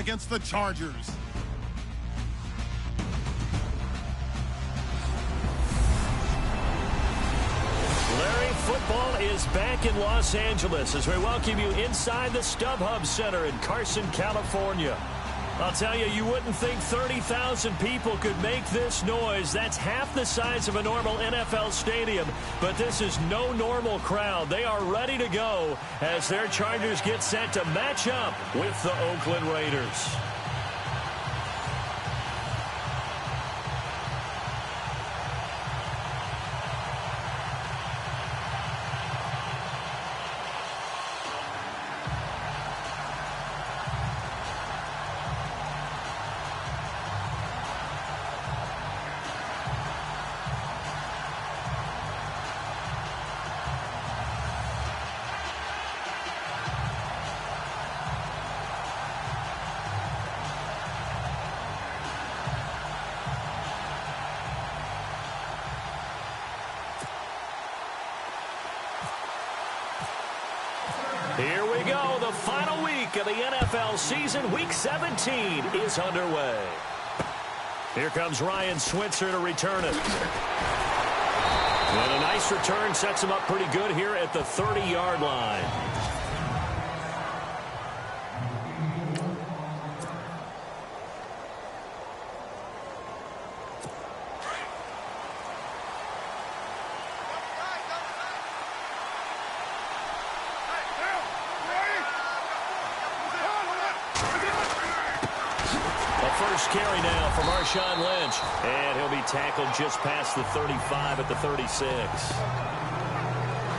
against the Chargers. Larry, football is back in Los Angeles as we welcome you inside the StubHub Center in Carson, California. I'll tell you, you wouldn't think 30,000 people could make this noise. That's half the size of a normal NFL stadium. But this is no normal crowd. They are ready to go as their Chargers get set to match up with the Oakland Raiders. Here we go. The final week of the NFL season. Week 17 is underway. Here comes Ryan Switzer to return it. And a nice return sets him up pretty good here at the 30-yard line. First carry now for Marshawn Lynch. And he'll be tackled just past the 35 at the 36.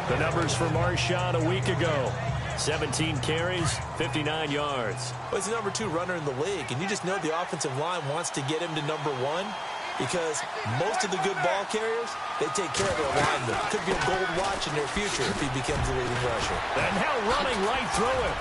The numbers for Marshawn a week ago. 17 carries, 59 yards. Well, he's the number 2 runner in the league, and you just know the offensive line wants to get him to number 1 because most of the good ball carriers, they take care of their linemen. Could be a gold watch in their future if he becomes the leading rusher. And now running right through it.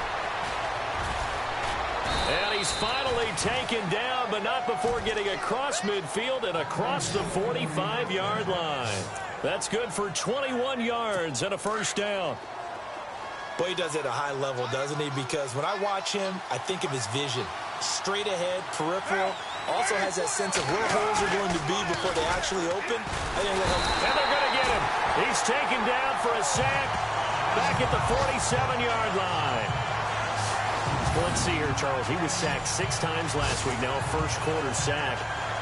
And he's finally taken down, but not before getting across midfield and across the 45-yard line. That's good for 21 yards and a first down. Boy, he does it at a high level, doesn't he? Because when I watch him, I think of his vision. Straight ahead, peripheral. Also has that sense of where holes are going to be before they actually open. And they're going to get him. He's taken down for a sack back at the 47-yard line. Well, let's see here, Charles. He was sacked 6 times last week. Now a first-quarter sack.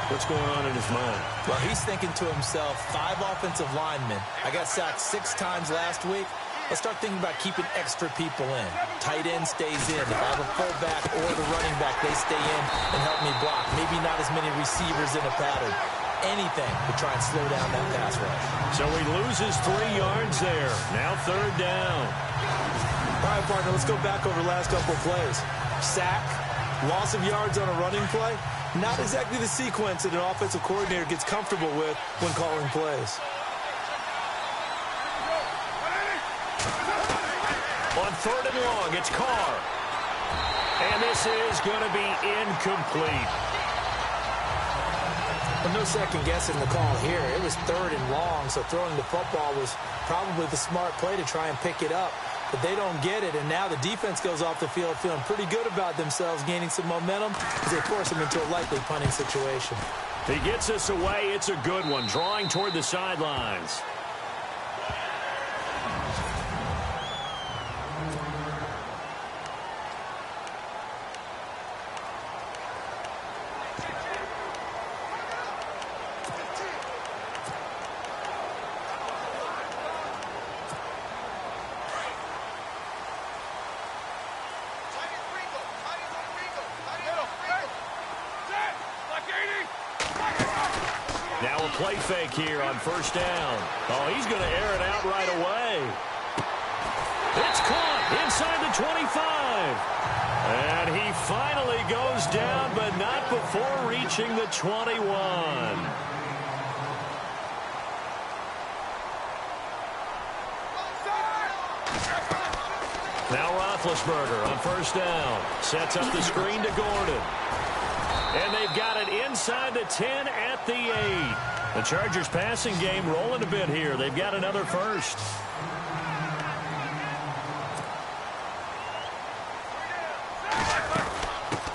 What's going on in his mind? Well, he's thinking to himself, 5 offensive linemen. I got sacked 6 times last week. Let's start thinking about keeping extra people in. Tight end stays in. If I have a fullback or the running back, they stay in and help me block. Maybe not as many receivers in a pattern. Anything to try and slow down that pass rush. So he loses 3 yards there. Now 3rd down. All right, partner, let's go back over the last couple of plays. Sack, loss of yards on a running play. Not exactly the sequence that an offensive coordinator gets comfortable with when calling plays. On 3rd and long, it's Carr. And this is going to be incomplete. Well, no second guessing the call here. It was 3rd and long, so throwing the football was probably the smart play to try and pick it up. But they don't get it, and now the defense goes off the field feeling pretty good about themselves, gaining some momentum as they force them into a likely punting situation. He gets us away. It's a good one, drawing toward the sidelines. Now a play fake here on 1st down. Oh, he's going to air it out right away. It's caught inside the 25. And he finally goes down, but not before reaching the 21. Now Roethlisberger on 1st down. Sets up the screen to Gordon. And they've got it inside the 10 at the 8. The Chargers passing game rolling a bit here. They've got another first.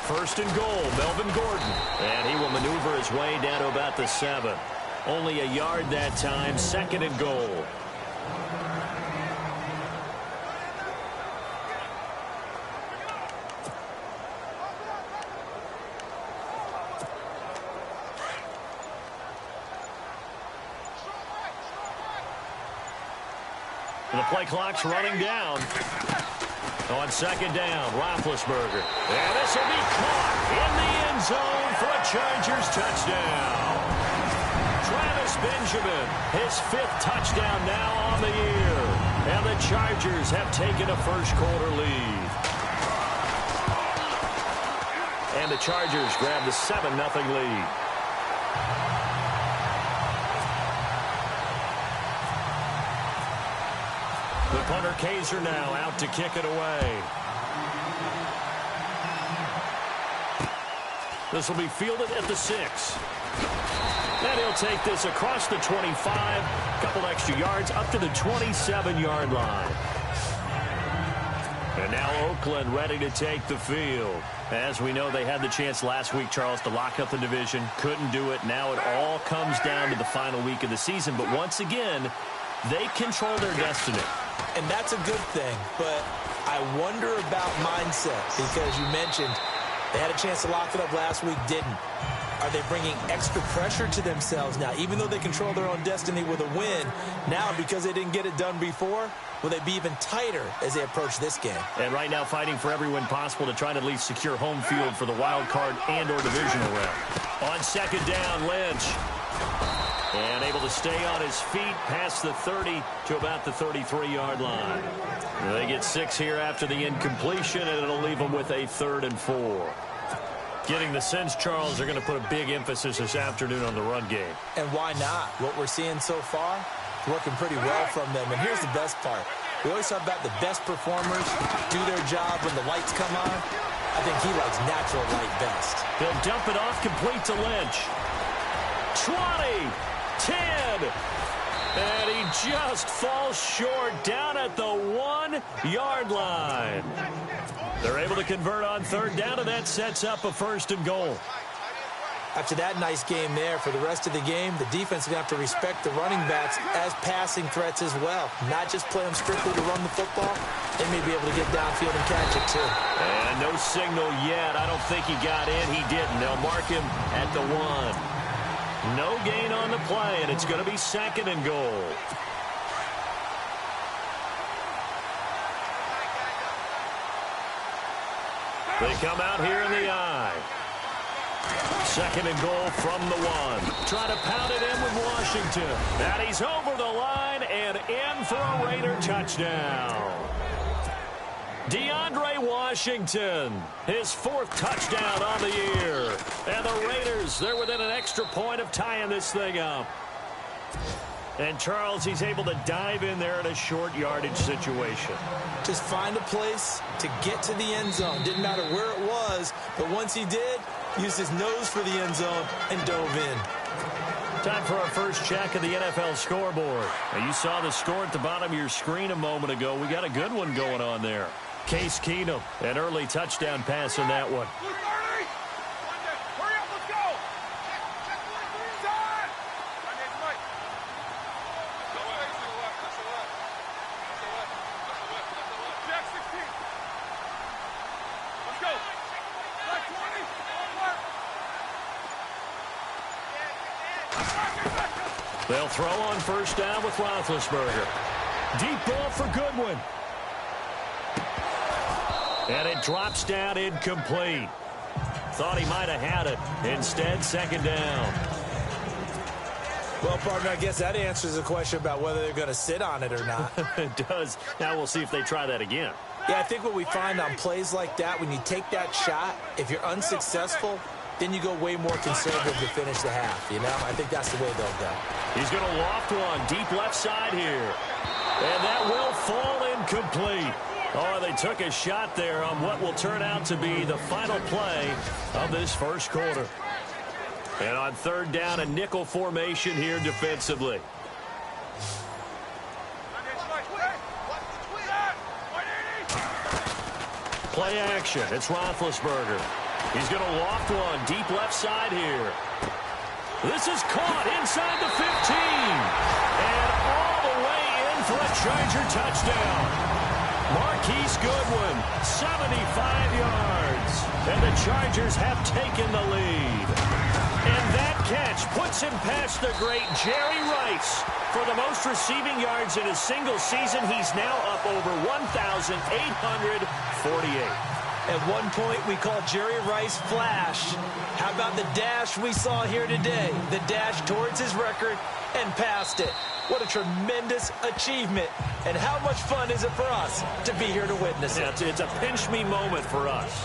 first and goal, Melvin Gordon. And he will maneuver his way down to about the 7. Only a yard that time, second and goal. The play clock's running down. On second down, Roethlisberger. And this will be caught in the end zone for a Chargers touchdown. Travis Benjamin, his 5th touchdown now on the year. And the Chargers have taken a first-quarter lead. And the Chargers grab the 7-0 lead. The punter Kaiser now out to kick it away. This will be fielded at the 6. And he'll take this across the 25. A couple extra yards up to the 27-yard line. And now Oakland ready to take the field. As we know, they had the chance last week, Charles, to lock up the division. Couldn't do it. Now it all comes down to the final week of the season. But once again, they control their destiny. And that's a good thing, but I wonder about mindset because you mentioned they had a chance to lock it up last week, didn't. Are they bringing extra pressure to themselves now? Even though they control their own destiny with a win, now because they didn't get it done before, will they be even tighter as they approach this game? And right now fighting for every win possible to try to at least secure home field for the wild card and or divisional round. On second down, Lynch. And able to stay on his feet past the 30 to about the 33-yard line. They get 6 here after the incompletion, and it'll leave them with a 3rd and 4. Getting the sense, Charles, they're going to put a big emphasis this afternoon on the run game. And why not? What we're seeing so far, working pretty well from them. And here's the best part. We always talk about the best performers do their job when the lights come on. I think he likes natural light best. He'll dump it off complete to Lynch. 20. 10, and he just falls short down at the 1-yard line. They're able to convert on 3rd down, and that sets up a 1st and goal. After that nice game there, for the rest of the game, the defense is going to have to respect the running backs as passing threats as well. Not just play them strictly to run the football. They may be able to get downfield and catch it, too. And no signal yet. I don't think he got in. He didn't. They'll mark him at the 1. No gain on the play, and it's going to be 2nd and goal. They come out here in the I. 2nd and goal from the 1. Try to pound it in with Washington. And he's over the line and in for a Raider touchdown. DeAndre Washington, his 4th touchdown on the year. And the Raiders, they're within an extra point of tying this thing up. And Charles, he's able to dive in there in a short yardage situation. Just find a place to get to the end zone. Didn't matter where it was, but once he did, used his nose for the end zone and dove in. Time for our first check of the NFL scoreboard. Now, you saw the score at the bottom of your screen a moment ago. We got a good one going on there. Case Keenum, an early touchdown pass in that one. They'll throw on 1st down with Roethlisberger. Deep ball for Goodwin. And it drops down incomplete. Thought he might have had it. Instead, 2nd down. Well, partner, I guess that answers the question about whether they're going to sit on it or not. It does. Now we'll see if they try that again. Yeah, I think what we find on plays like that, when you take that shot, if you're unsuccessful, then you go way more conservative to finish the half, you know? I think that's the way they'll go. He's going to loft one deep left side here. And that will fall incomplete. Oh, they took a shot there on what will turn out to be the final play of this first quarter. And on 3rd down, a nickel formation here defensively. Play action. It's Roethlisberger. He's going to loft one deep left side here. This is caught inside the 15. And all the way in for a Charger touchdown. Marquise Goodwin, 75 yards. And the Chargers have taken the lead. And that catch puts him past the great Jerry Rice. For the most receiving yards in a single season, he's now up over 1,848. At one point, we called Jerry Rice Flash. How about the dash we saw here today? The dash towards his record and past it. What a tremendous achievement. And how much fun is it for us to be here to witness it? It's a pinch-me moment for us.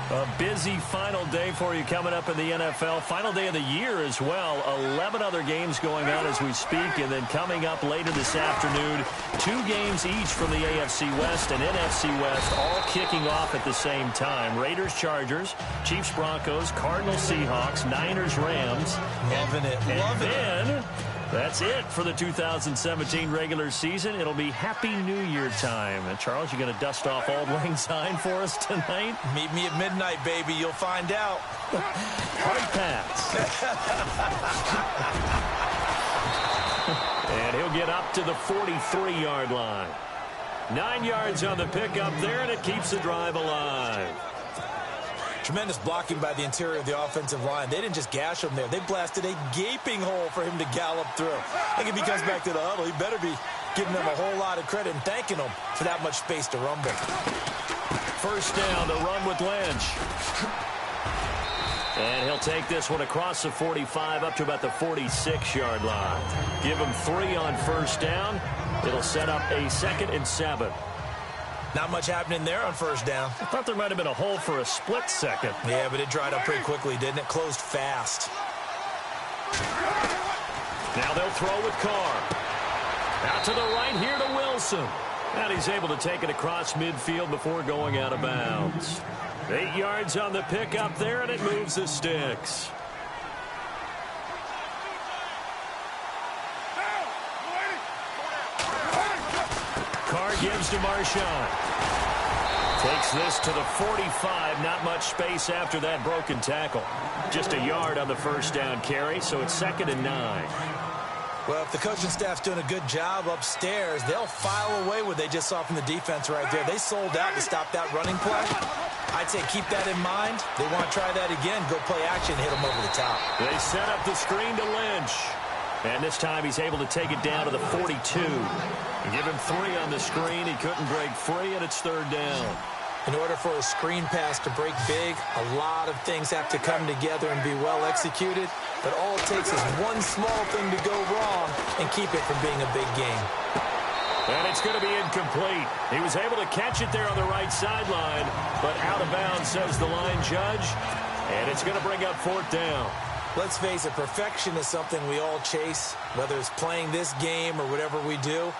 A busy final day for you coming up in the NFL. Final day of the year as well. 11 other games going on as we speak. And then coming up later this afternoon, 2 games each from the AFC West and NFC West, all kicking off at the same time. Raiders, Chargers, Chiefs, Broncos, Cardinals, Seahawks, Niners, Rams. Loving it. Loving it. That's it for the 2017 regular season. It'll be Happy New Year time. And Charles, you going to dust off Auld Lang Syne for us tonight? Meet me at midnight, baby. You'll find out. Hard pass. And he'll get up to the 43-yard line. 9 yards on the pickup there, and it keeps the drive alive. Tremendous blocking by the interior of the offensive line. They didn't just gash him there. They blasted a gaping hole for him to gallop through. I think if he comes back to the huddle, he better be giving them a whole lot of credit and thanking them for that much space to rumble. First down to run with Lynch. And he'll take this one across the 45 up to about the 46-yard line. Give him 3 on first down. It'll set up a 2nd and 7. Not much happening there on first down. I thought there might have been a hole for a split second. Yeah, but it dried up pretty quickly, didn't it? Closed fast. Now they'll throw with Carr. Out to the right here to Wilson. And he's able to take it across midfield before going out of bounds. 8 yards on the pickup there, and it moves the sticks. Carr gives to Marshawn. Takes this to the 45. Not much space after that broken tackle. Just a yard on the first down carry, so it's 2nd and 9. Well, if the coaching staff's doing a good job upstairs, they'll file away what they just saw from the defense right there. They sold out to stop that running play. I'd say keep that in mind. They want to try that again. Go play action, hit them over the top. They set up the screen to Lynch. And this time he's able to take it down to the 42. Give him 3 on the screen. He couldn't break free, and it's 3rd down. In order for a screen pass to break big, a lot of things have to come together and be well executed. But all it takes is one small thing to go wrong and keep it from being a big game. And it's going to be incomplete. He was able to catch it there on the right sideline, but out of bounds, says the line judge. And it's going to bring up 4th down. Let's face it, perfection is something we all chase, whether it's playing this game or whatever we do.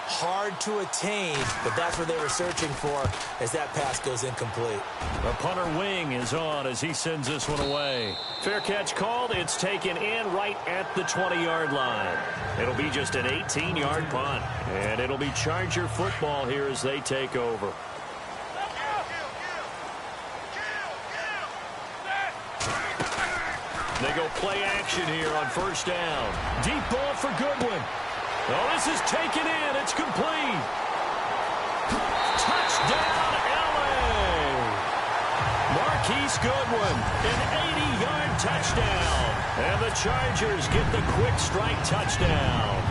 Hard to attain, but that's what they were searching for as that pass goes incomplete. The punter wing is on as he sends this one away. Fair catch called. It's taken in right at the 20-yard line. It'll be just an 18-yard punt, and it'll be Charger football here as they take over. They go play action here on first down. Deep ball for Goodwin. Oh, this is taken in. It's complete. Touchdown, L.A. Marquise Goodwin, an 80-yard touchdown. And the Chargers get the quick strike touchdown.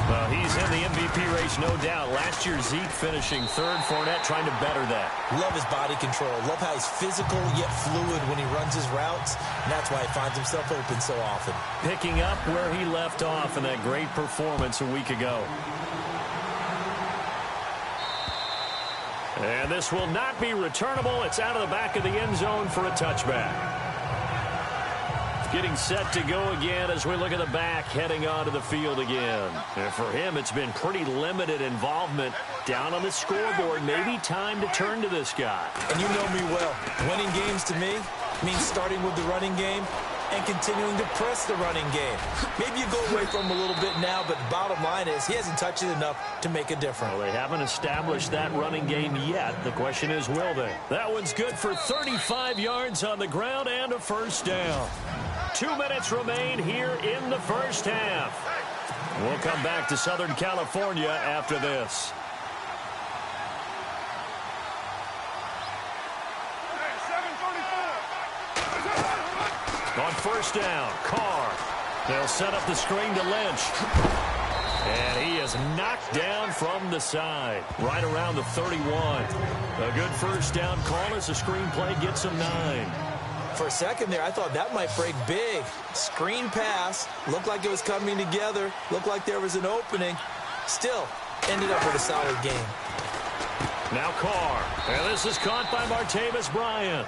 Well, he's in the MVP race, no doubt. Last year, Zeke finishing 3rd. Fournette trying to better that. Love his body control. Love how he's physical yet fluid when he runs his routes. And that's why he finds himself open so often. Picking up where he left off in that great performance a week ago. And this will not be returnable. It's out of the back of the end zone for a touchback. Getting set to go again as we look at the back heading onto the field again. And for him, it's been pretty limited involvement down on the scoreboard. Maybe time to turn to this guy. And you know me well. Winning games to me means starting with the running game and continuing to press the running game. Maybe you go away from him a little bit now, but the bottom line is he hasn't touched it enough to make a difference. Well, they haven't established that running game yet. The question is, will they? That one's good for 35 yards on the ground and a first down. 2 minutes remain here in the first half. We'll come back to Southern California after this. On first down, Carr. They'll set up the screen to Lynch. And he is knocked down from the side, right around the 31. A good first down call as the screen play gets him 9. For a second there, I thought that might break big. Screen pass, looked like it was coming together, looked like there was an opening. Still, ended up with a solid game. Now Carr, and this is caught by Martavis Bryant.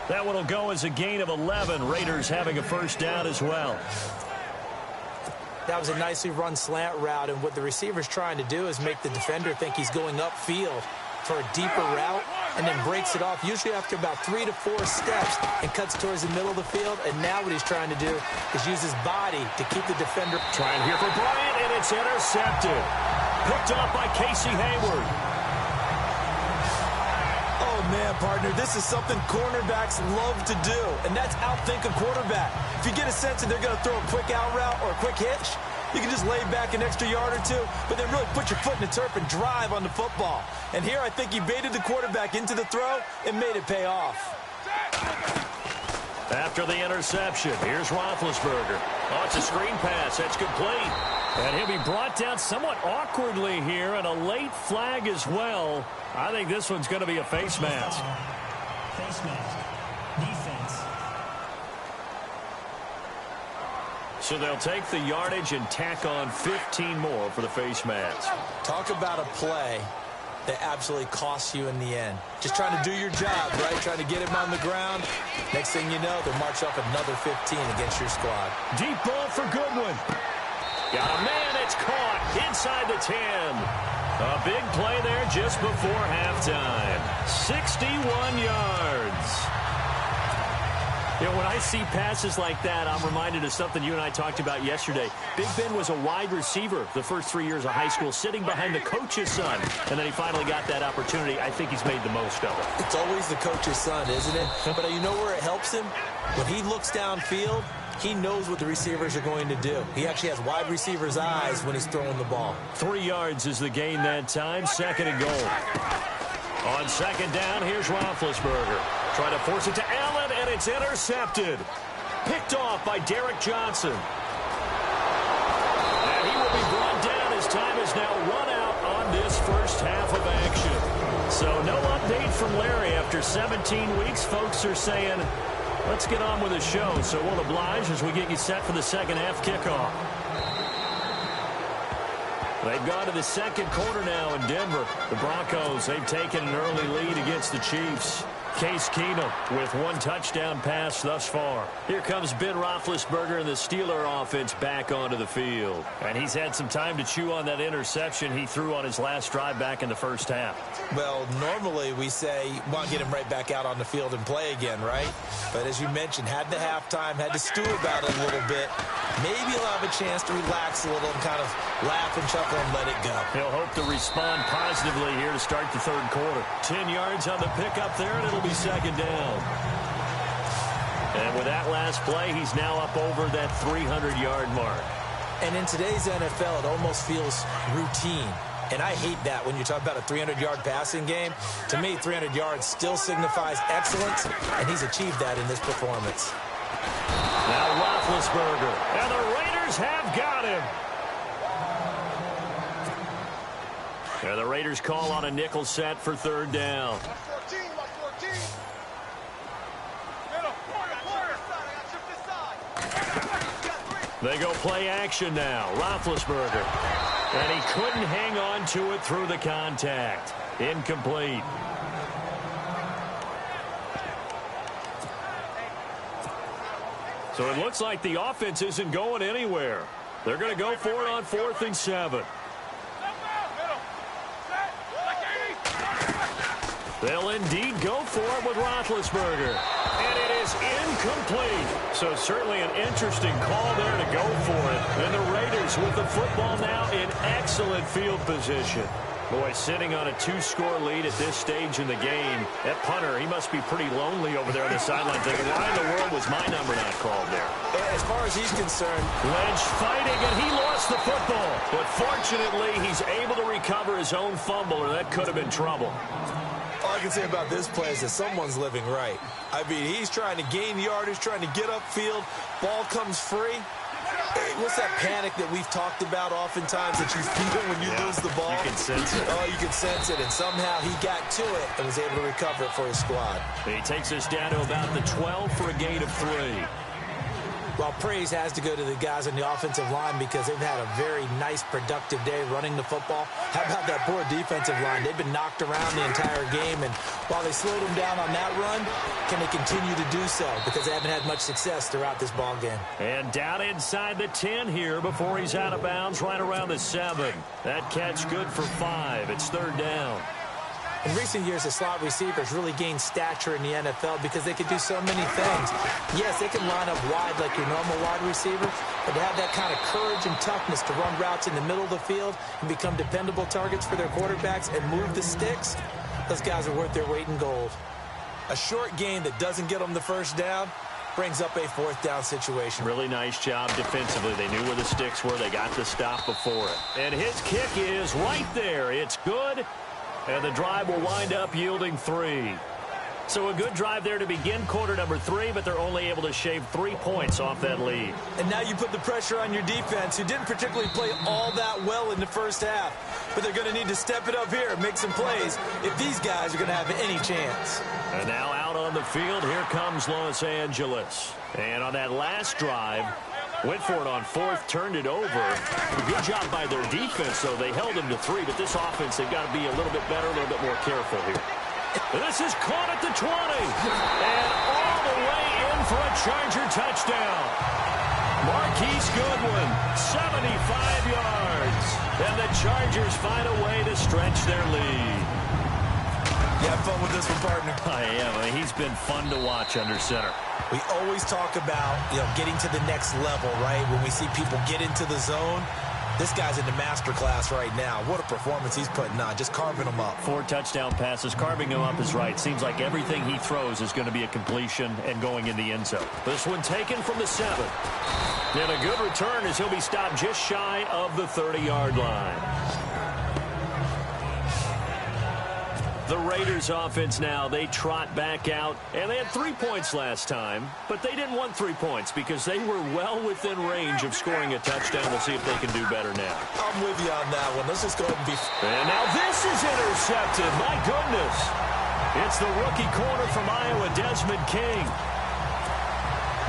That one will go as a gain of 11. Raiders having a first down as well. That was a nicely run slant route, and what the receiver's trying to do is make the defender think he's going upfield for a deeper route, and then breaks it off, usually after about 3 to 4 steps, and cuts towards the middle of the field. And now what he's trying to do is use his body to keep the defender. Trying here for Bryant, and it's intercepted. Picked off by Casey Hayward. Oh, man, partner, this is something cornerbacks love to do, and that's outthink a quarterback. If you get a sense that they're going to throw a quick out route or a quick hitch, you can just lay back an extra yard or two, but then really put your foot in the turf and drive on the football. And here I think he baited the quarterback into the throw and made it pay off. After the interception, here's Roethlisberger. Oh, it's a screen pass. That's complete. And he'll be brought down somewhat awkwardly here, and a late flag as well. I think this one's going to be a face mask. Face mask. Defense. So they'll take the yardage and tack on 15 more for the face mask. Talk about a play that absolutely costs you in the end. Just trying to do your job, right? Trying to get him on the ground. Next thing you know, they'll march up another 15 against your squad. Deep ball for Goodwin. Got a man, it's caught inside the 10. A big play there just before halftime. 61 yards. You know, when I see passes like that, I'm reminded of something you and I talked about yesterday. Big Ben was a wide receiver the first 3 years of high school, sitting behind the coach's son. And then he finally got that opportunity. I think he's made the most of it. It's always the coach's son, isn't it? But you know where it helps him? When he looks downfield, he knows what the receivers are going to do. He actually has wide receivers' eyes when he's throwing the ball. 3 yards is the gain that time. Second and goal. On second down, here's Roethlisberger. Trying to force it to Allen, and it's intercepted. Picked off by Derek Johnson. And he will be brought down as time is now run out on this first half of action. So no update from Larry after 17 weeks. Folks are saying, let's get on with the show. So we'll oblige as we get you set for the second half kickoff. They've gone to the second quarter now in Denver. The Broncos, they've taken an early lead against the Chiefs. Case Keenum with one touchdown pass thus far. Here comes Ben Roethlisberger and the Steeler offense back onto the field. And he's had some time to chew on that interception he threw on his last drive back in the first half. Well, normally we say, want to get him right back out on the field and play again, right? But as you mentioned, had the halftime, had to stew about it a little bit. Maybe he'll have a chance to relax a little and kind of laugh and chuckle and let it go. He'll hope to respond positively here to start the third quarter. 10 yards on the pickup there, and it'll be second down. And with that last play, he's now up over that 300-yard mark. And in today's NFL, it almost feels routine. And I hate that when you talk about a 300-yard passing game. To me, 300 yards still signifies excellence, and he's achieved that in this performance. Now Roethlisberger, and the Raiders have got him. And the Raiders call on a nickel set for third down. They go play action now. Roethlisberger. And he couldn't hang on to it through the contact. Incomplete. So it looks like the offense isn't going anywhere. They're going to go for it on 4th and 7. They'll indeed go for it with Roethlisberger. And it is incomplete. So certainly an interesting call there to go for it. And the Raiders with the football now in excellent field position. Boy, sitting on a 2-score lead at this stage in the game. That punter, he must be pretty lonely over there on the sideline thinking, why in the world was my number not called there? As far as he's concerned, Lynch fighting, and he lost the football. But fortunately, he's able to recover his own fumble, or that could have been trouble. all I can say about this play is that someone's living right. I mean, he's trying to gain yardage, trying to get upfield. Ball comes free. What's that panic that we've talked about oftentimes that you feel when you lose the ball? You can sense it. Oh, you can sense it, and somehow he got to it and was able to recover it for his squad. He takes us down to about the 12 for a gain of 3. Well, praise has to go to the guys on the offensive line because they've had a very nice, productive day running the football. How about that poor defensive line? They've been knocked around the entire game, and while they slowed them down on that run, can they continue to do so? Because they haven't had much success throughout this ball game. And down inside the 10 here before he's out of bounds, right around the 7. That catch good for 5. It's 3rd down. In recent years, the slot receivers really gained stature in the NFL because they could do so many things. Yes, they can line up wide like your normal wide receiver, but to have that kind of courage and toughness to run routes in the middle of the field and become dependable targets for their quarterbacks and move the sticks, those guys are worth their weight in gold. A short gain that doesn't get them the first down brings up a 4th down situation. Really nice job defensively. They knew where the sticks were. They got the stop before it. And his kick is right there. It's good. And the drive will wind up yielding 3. So a good drive there to begin quarter number 3, but they're only able to shave 3 points off that lead. And now you put the pressure on your defense, who didn't particularly play all that well in the first half. But they're going to need to step it up here and make some plays if these guys are going to have any chance. And now out on the field, here comes Los Angeles. And on that last drive, went for it on 4th, turned it over. Good job by their defense, though. They held them to 3, but this offense, they've got to be a little bit better, a little bit more careful here. And this is caught at the 20. And all the way in for a Charger touchdown. Marquise Goodwin, 75 yards. And the Chargers find a way to stretch their lead. You have fun with this one, partner? I am. I mean, he's been fun to watch under center. We always talk about, getting to the next level, right? When we see people get into the zone, this guy's in the master class right now. What a performance he's putting on, just carving them up. 4 touchdown passes. Carving them up is right. Seems like everything he throws is going to be a completion and going in the end zone. This one taken from the 7. And a good return as he'll be stopped just shy of the 30-yard line. The Raiders offense now, they trot back out, and they had 3 points last time, but they didn't want 3 points because they were well within range of scoring a touchdown. We'll see if they can do better now. I'm with you on that one. Let's just go ahead and be... And now this is intercepted. My goodness. It's the rookie corner from Iowa, Desmond King.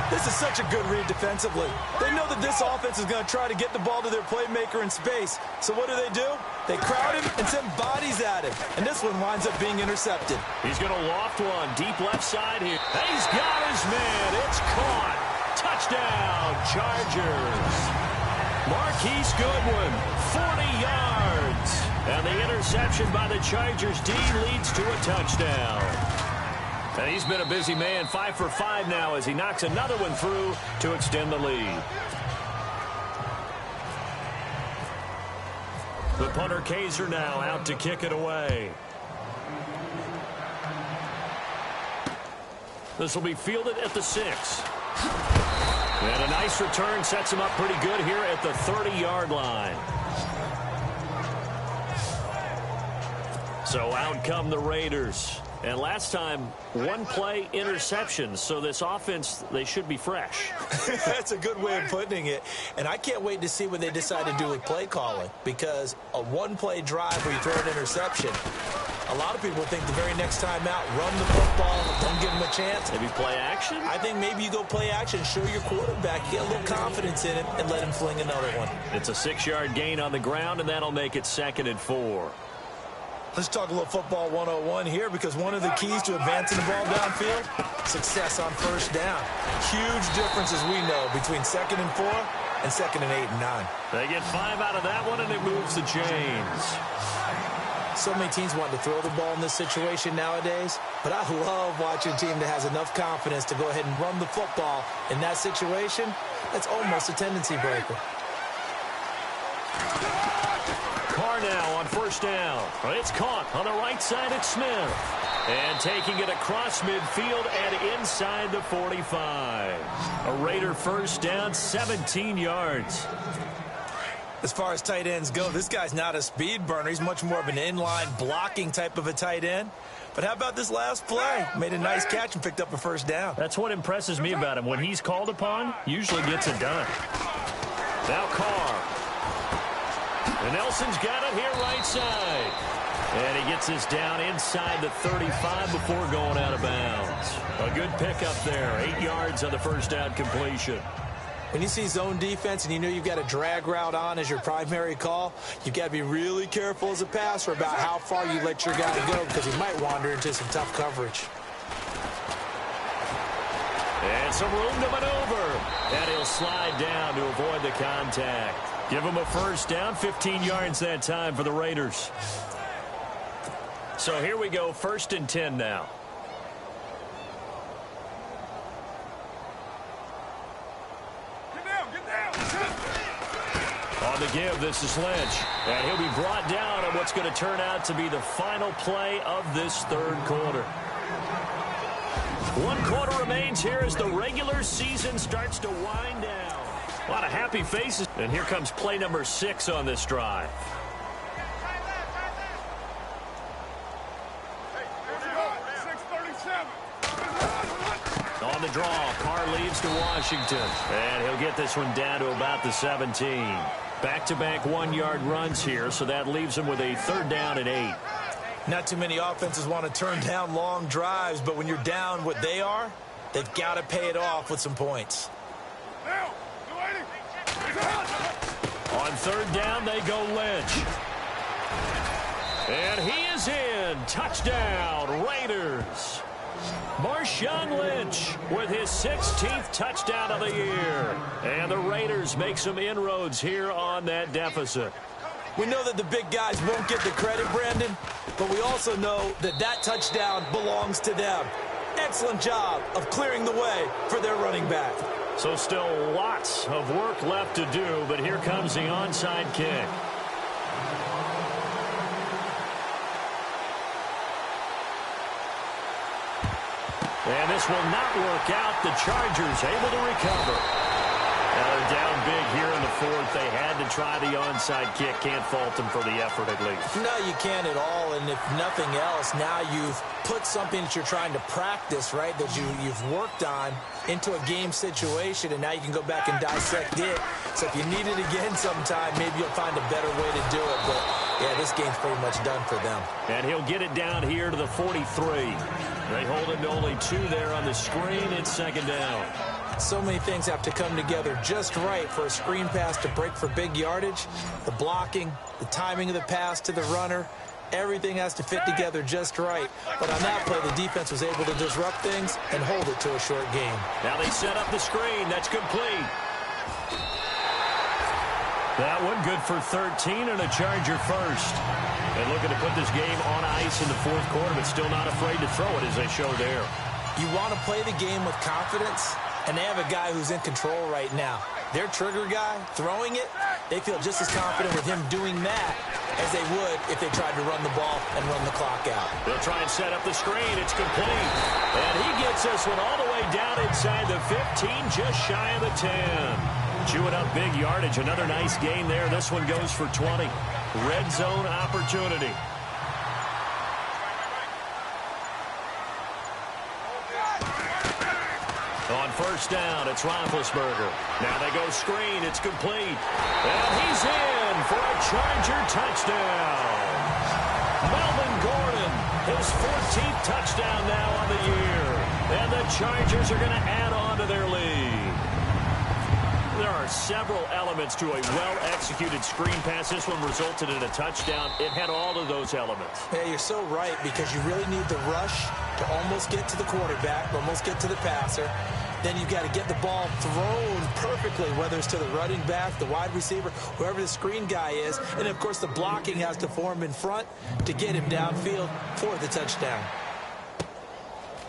This is such a good read defensively. They know that this offense is going to try to get the ball to their playmaker in space. So what do? They crowd him and send bodies at him. And this one winds up being intercepted. He's going to loft one deep left side here. He's got his man. It's caught. Touchdown, Chargers. Marquise Goodwin, 40 yards. And the interception by the Chargers D leads to a touchdown. And he's been a busy man, 5 for 5 now as he knocks another one through to extend the lead. The punter Kaiser now out to kick it away. This will be fielded at the 6. And a nice return sets him up pretty good here at the 30-yard line. So out come the Raiders. And last time, 1 play interception. So this offense, they should be fresh. That's a good way of putting it. And I can't wait to see what they decide to do with play calling. Because a 1-play drive where you throw an interception, a lot of people think the very next time out, run the football, don't give them a chance. Maybe play action? I think maybe you go play action, show your quarterback, get a little confidence in him, and let him fling another one. It's a 6-yard gain on the ground, and that'll make it 2nd and 4. Let's talk a little football 101 here because one of the keys to advancing the ball downfield, success on first down. Huge difference, as we know, between 2nd and 4 and 2nd and 8 and 9. They get 5 out of that one, and it moves the chains. So many teams want to throw the ball in this situation nowadays, but I love watching a team that has enough confidence to go ahead and run the football in that situation. That's almost a tendency breaker. Carr now on first down. It's caught on the right side. It's Smith. And taking it across midfield and inside the 45. A Raider first down, 17 yards. As far as tight ends go, this guy's not a speed burner. He's much more of an inline blocking type of a tight end. But how about this last play? Made a nice catch and picked up a first down. That's what impresses me about him. When he's called upon, usually gets it done. Now Carr. And Nelson's got it here right side. And he gets this down inside the 35 before going out of bounds. A good pickup there. 8 yards on the first down completion. When you see zone defense and you know you've got a drag route on as your primary call, you've got to be really careful as a passer about how far you let your guy go because he might wander into some tough coverage. And some room to maneuver. And he'll slide down to avoid the contact. Give him a first down, 15 yards that time for the Raiders. So here we go, 1st and 10 now. On the give, this is Lynch. And he'll be brought down on what's going to turn out to be the final play of this third quarter. 1 quarter remains here as the regular season starts to wind down. A lot of happy faces. And here comes play number 6 on this drive. On the draw, Carr leads to Washington. And he'll get this one down to about the 17. Back-to-back 1-yard runs here, so that leaves him with a 3rd down and 8. Not too many offenses want to turn down long drives, but when you're down what they are, they've got to pay it off with some points. On 3rd down, they go Lynch. And he is in. Touchdown, Raiders. Marshawn Lynch with his 16th touchdown of the year. And the Raiders make some inroads here on that deficit. We know that the big guys won't get the credit, Brandon, but we also know that that touchdown belongs to them. Excellent job of clearing the way for their running back. So still lots of work left to do, but here comes the onside kick. And this will not work out. The Chargers able to recover. Now they're down big here in the 4th. They had to try the onside kick. Can't fault them for the effort at least. No, you can't at all. And if nothing else, now you've put something that you're trying to practice, right, that you've worked on into a game situation, and now you can go back and dissect it. So if you need it again sometime, maybe you'll find a better way to do it. But, yeah, this game's pretty much done for them. And he'll get it down here to the 43. They hold him to only 2 there on the screen. It's 2nd down. So many things have to come together just right for a screen pass to break for big yardage. The blocking, the timing of the pass to the runner, everything has to fit together just right. But on that play, the defense was able to disrupt things and hold it to a short game. Now they set up the screen. That's complete. That one good for 13 and a Charger first. And looking to put this game on ice in the 4th quarter, but still not afraid to throw it as they show there. You want to play the game with confidence, and they have a guy who's in control right now. Their trigger guy, throwing it, they feel just as confident with him doing that as they would if they tried to run the ball and run the clock out. They'll try and set up the screen. It's complete. And he gets this one all the way down inside the 15, just shy of the 10. Chewing up big yardage. Another nice gain there. This one goes for 20. Red zone opportunity. On first down, it's Roethlisberger. Now they go screen. It's complete. And he's in for a Charger touchdown. Melvin Gordon, his 14th touchdown now on the year. And the Chargers are going to add on to their lead. There are several elements to a well-executed screen pass. This one resulted in a touchdown. It had all of those elements. Yeah, you're so right, because you really need the rush to almost get to the quarterback, almost get to the passer. Then you've got to get the ball thrown perfectly, whether it's to the running back, the wide receiver, whoever the screen guy is. And, of course, the blocking has to form in front to get him downfield for the touchdown.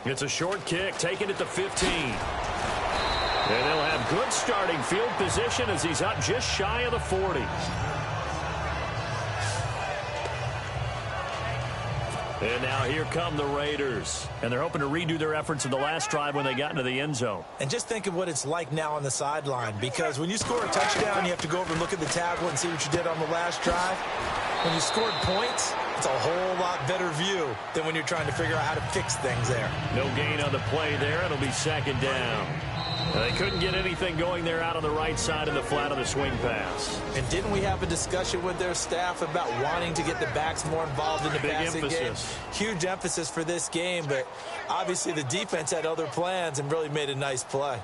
It's a short kick, taking it to 15. And they'll have good starting field position as he's up just shy of the 40. And now here come the Raiders. And they're hoping to redo their efforts in the last drive when they got into the end zone. And just think of what it's like now on the sideline, because when you score a touchdown, you have to go over and look at the tablet and see what you did on the last drive. When you scored points, it's a whole lot better view than when you're trying to figure out how to fix things there. No gain on the play there. It'll be second down. They couldn't get anything going there out on the right side of the flat of the swing pass. And didn't we have a discussion with their staff about wanting to get the backs more involved in the passing game? Huge emphasis for this game, but obviously the defense had other plans and really made a nice play.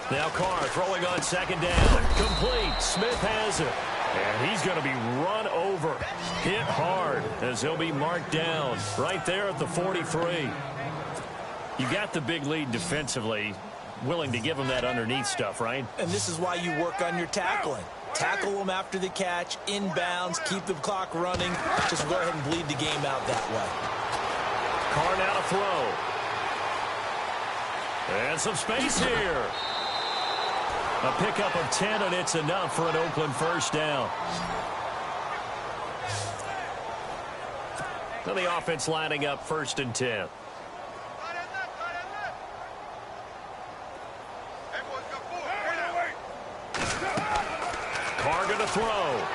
Now Carr throwing on second down. Complete. Smith has it. And he's going to be run over. Hit hard as he'll be marked down right there at the 43. You got the big lead defensively, willing to give them that underneath stuff, right? And this is why you work on your tackling. Tackle them after the catch, inbounds, keep the clock running. Just go ahead and bleed the game out that way. Carr now to throw. And some space here. A pickup of 10, and it's enough for an Oakland first down. So the offense lining up 1st and 10. Carr going to throw.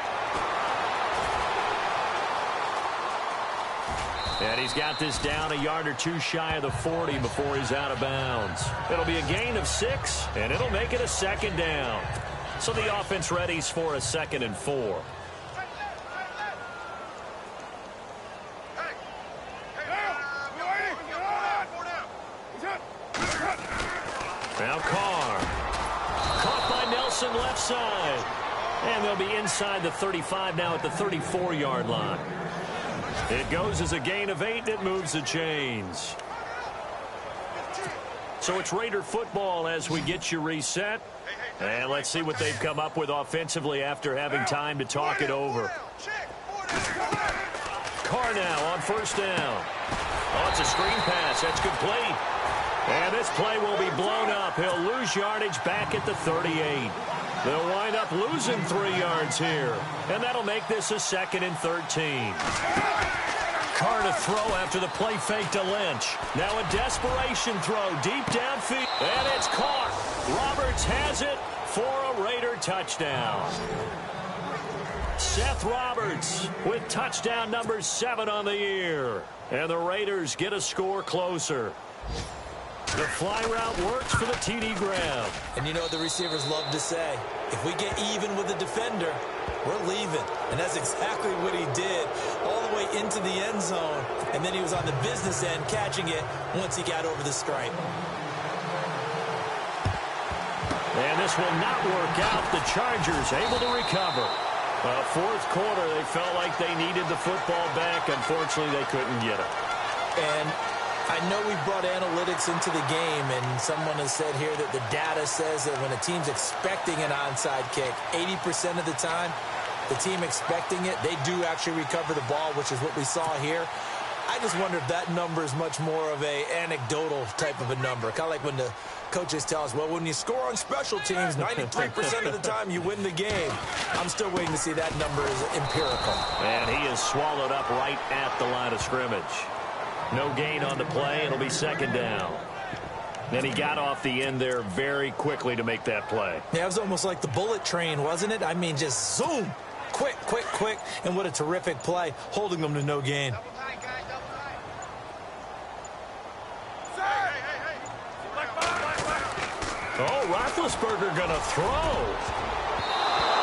And he's got this down a yard or two shy of the 40 before he's out of bounds. It'll be a gain of 6, and it'll make it a second down. So the offense readies for a 2nd and 4. Now Carr. Caught by Nelson left side. And they'll be inside the 35 now at the 34-yard line. It goes as a gain of 8, and it moves the chains. So it's Raider football as we get you reset. And let's see what they've come up with offensively after having time to talk it over. Carr now on 1st down. Oh, it's a screen pass. That's complete. And this play will be blown up. He'll lose yardage back at the 38. They'll wind up losing 3 yards here. And that'll make this a 2nd and 13. Carr to throw after the play fake to Lynch. Now a desperation throw deep downfield. And it's caught. Roberts has it for a Raider touchdown. Seth Roberts with touchdown number 7 on the year. And the Raiders get a score closer. The fly route works for the TD grab. And you know what the receivers love to say? If we get even with the defender, we're leaving. And that's exactly what he did, all the way into the end zone. And then he was on the business end catching it once he got over the stripe. And this will not work out. The Chargers able to recover. 4th quarter, they felt like they needed the football back. Unfortunately, they couldn't get it. And I know we brought analytics into the game, and someone has said here that the data says that when a team's expecting an onside kick, 80% of the time, the team expecting it, they do actually recover the ball, which is what we saw here. I just wonder if that number is much more of a anecdotal type of a number. Kind of like when the coaches tell us, well, when you score on special teams, 93% of the time you win the game. I'm still waiting to see that number is empirical. And he is swallowed up right at the line of scrimmage. No gain on the play. It'll be 2nd down. Then he got off the end there very quickly to make that play. Yeah, it was almost like the bullet train, wasn't it? I mean, just zoom. Quick, quick, quick. And what a terrific play, holding them to no gain. Oh, Roethlisberger going to throw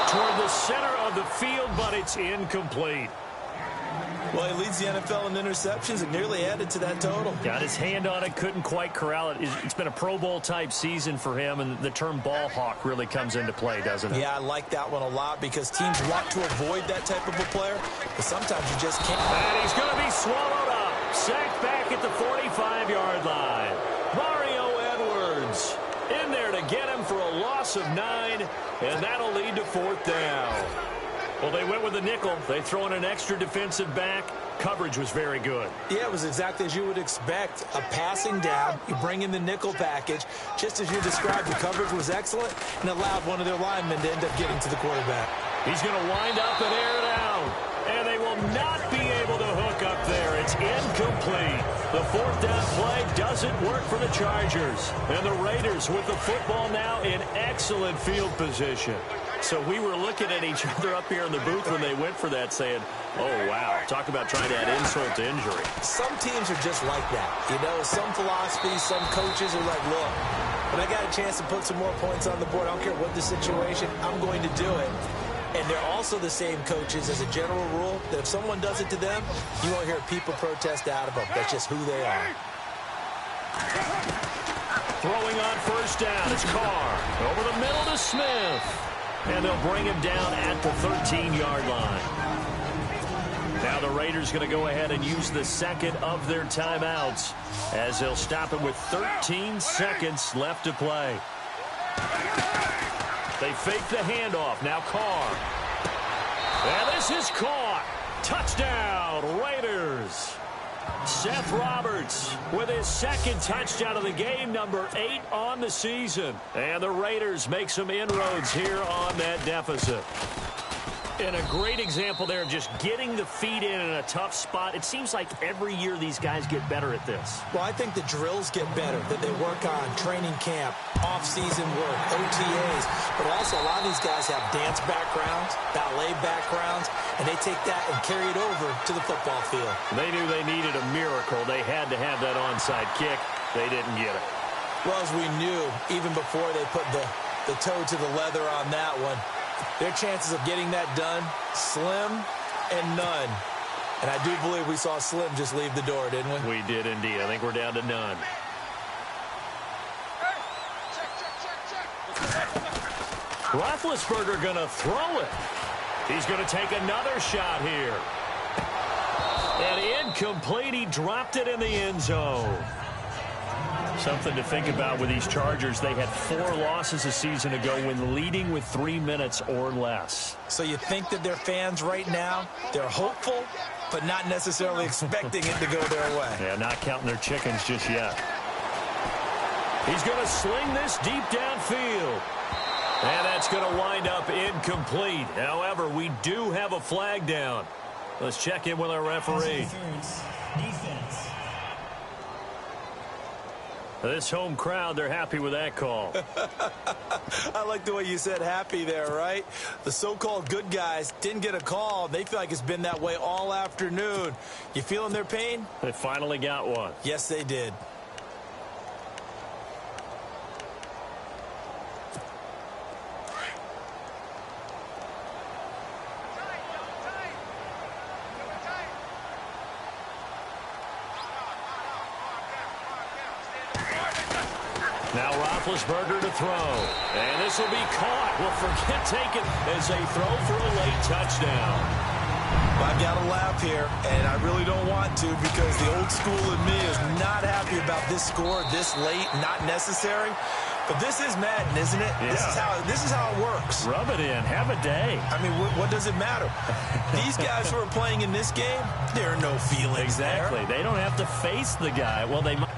toward the center of the field, but it's incomplete. Well, he leads the NFL in interceptions and nearly added to that total. Got his hand on it, couldn't quite corral it. It's been a Pro Bowl-type season for him, and the term ball hawk really comes into play, doesn't it? Yeah, I like that one a lot because teams want to avoid that type of a player, but sometimes you just can't. And he's going to be swallowed up. Sacked back at the 45-yard line. Mario Edwards in there to get him for a loss of 9, and that'll lead to 4th down. Well, they went with a nickel. They throw in an extra defensive back. Coverage was very good. Yeah, it was exactly as you would expect. A passing down, you bring in the nickel package. Just as you described, the coverage was excellent and allowed one of their linemen to end up getting to the quarterback. He's going to wind up and air it out. And they will not be able to hook up there. It's incomplete. The 4th down play doesn't work for the Chargers. And the Raiders with the football now in excellent field position. So we were looking at each other up here in the booth when they went for that saying, oh, wow, talk about trying to add insult to injury. Some teams are just like that. You know, some philosophies, some coaches are like, look, when I got a chance to put some more points on the board, I don't care what the situation, I'm going to do it. And they're also the same coaches as a general rule that if someone does it to them, you won't hear people protest out of them. That's just who they are. Throwing on 1st down, it's Carr. Over the middle to Smith. And they'll bring him down at the 13-yard line. Now the Raiders going to go ahead and use the second of their timeouts as they'll stop it with 13 seconds left to play. They fake the handoff. Now Carr. And this is caught. Touchdown, Raiders. Seth Roberts with his 2nd touchdown of the game, number 8 on the season. And the Raiders make some inroads here on that deficit. And a great example there of just getting the feet in a tough spot. It seems like every year these guys get better at this. Well, I think the drills get better, that they work on training camp, off-season work, OTAs. But also a lot of these guys have dance backgrounds, ballet backgrounds, and they take that and carry it over to the football field. They knew they needed a miracle. They had to have that onside kick. They didn't get it. Well, as we knew, even before they put the toe to the leather on that one, their chances of getting that done, slim and none. And I do believe we saw Slim just leave the door, didn't we? We did indeed. I think we're down to none. Roethlisberger going to throw it. He's going to take another shot here. And incomplete. He dropped it in the end zone. Something to think about with these Chargers. They had 4 losses a season ago when leading with 3 minutes or less. So you think that their fans right now, they're hopeful, but not necessarily expecting it to go their way. Yeah, not counting their chickens just yet. He's going to sling this deep downfield. And that's going to wind up incomplete. However, we do have a flag down. Let's check in with our referee. Defense. This home crowd, they're happy with that call. I like the way you said happy there, right? The so-called good guys didn't get a call. They feel like it's been that way all afternoon. You feeling their pain? They finally got one. Yes, they did. Now Roethlisberger to throw. And this will be caught. Well, forget taken as they throw for a late touchdown. I've got to laugh here, and I really don't want to because the old school in me is not happy about this score this late, not necessary. But this is Madden, isn't it? Yeah. This is how it works. Rub it in. Have a day. I mean, what does it matter? These guys who are playing in this game, there are no feelings Exactly. there. They don't have to face the guy. Well, they might.